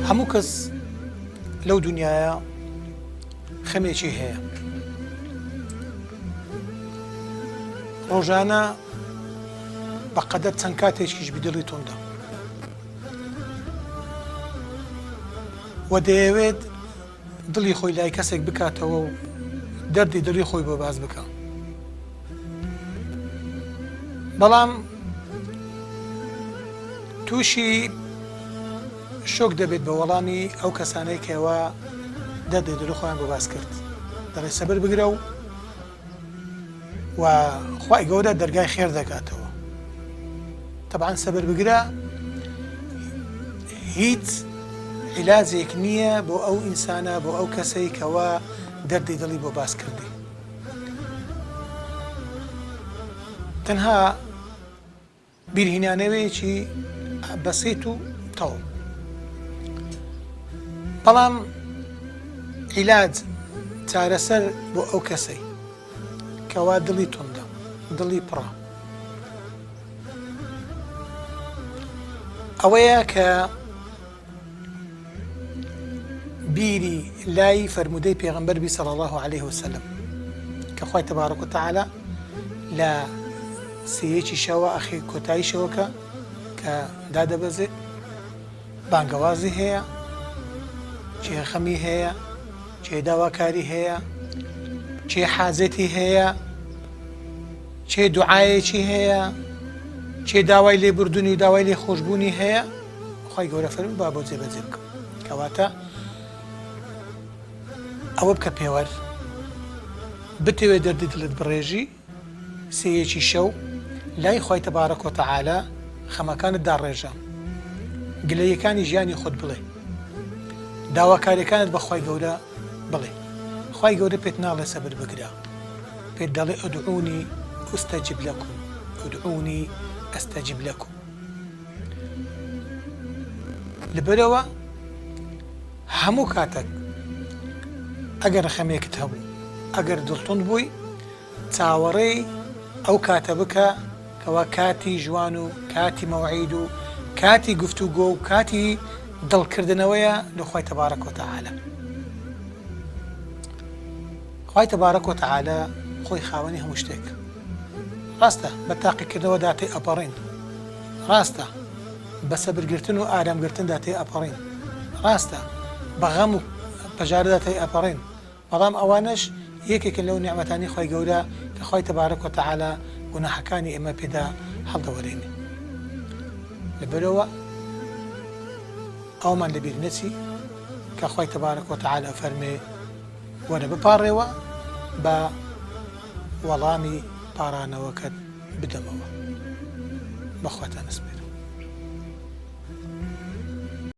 هەموو کەس لەو دنیاە خەمێکی هەیە. ڕۆژانە بەقەدەر چەند کاتێکیش بدڵی تۆندا و دەیەوێت دڵی خۆی لای کەسێک بکاتەوە و دەردی دڵی خۆی بۆ باز بکە. بەڵام تووشی شۆک دەبێت بە وەڵامی ئەو کەسانەی کەوە دەردی دڵی خۆیان بۆ باز کرد. دەڵێ سەبر بگرە و خوای گەورە دەرگای خێر دەکاتەوە. طبعاً سەبر بگرە هیچ عیلاجێک نییە بۆ ئەو ئینسانە، بۆ ئەو کەسەی کەوە دەردی دڵی بۆ باز کردی. تەنها بیرهێنانەوەیەکی بەسیط و تەواو. بەڵام عیلاج چارەسەر بۆ ئەو کەسەی کەوا دڵی تۆندە، دڵی پڕە، ئەوەیە کە بیری لای فەرموودەی پێغەمبەر بی صلی الله عليه وسلم کە خوای تەبارەک و تەعالا لە سێیەکی شەوە ئەخی کۆتایی شەوەکە کە دادەبەزێت، بانگەوازی هەیە، چێ خەمی هەیە، چێ داواکاری هەیە، چێ حاجەتی هەیە، چێ دوعایەکی هەیە، چێ داوای لێبوردنی و داوای لێخۆشبوونی هەیە، خوای گەورە فەرمووی با بۆ جێبەجێ بکە. کەواتە ئەوە بکە پێوەەر بتەوێت دەردی دڵت بڕێژی سێیەکی شەو لای خوای تەبارەک و تەعالا خەمەکانت داڕێژە، گلەیەکانی ژیانی خۆت بڵێ، داواکاریەکانت بە خوای گەورە بڵێ. خوای گەورە پێت ناڵێ سەبر بگرە، پێت دەڵێ ئودعونی ئەستەجب لەکم، ئودعونی ئەستەجب لەکم. لەبەرەوە هەموو کاتێک ئەگەر خەمێکت هەبوو، ئەگەر دڵتوند بووی، چاوەڕێی ئەو کاتە بکە کەوا کاتی ژوان و کاتی مەوعید و کاتی گفتوگۆ و کاتی دڵکردنەوەیە لە خوای تەبارەک و تەعالا. خوای تەبارەک و تەعالا خۆی خاوەنی هەموو شتێک. ڕاستە بە تاقیکردنەوە داتێ ئەپەڕین، ڕاستە بە سەبرگرتن و ئارامگرتن داتێ ئەپەڕین، ڕاستە بە غەم و پەژارە داتێ ئەپەڕین. بەڵام ئەوانەش یەکێکن لەو نیعمەتانی خوای گەورە کە خوای تەبارەک و تەعالا گوناحەکانی ئێمە پێدا هەڵدەوەرێنێ. لەبەرەوە ئەومان لەبیر نەچی کە خوای تەبارەک و تەعالا فەرمێ وەرە بپاڕێەوە بە وەڵامی پاڕانەوەکەت بدەمەوە. بەخواتان سپێرم.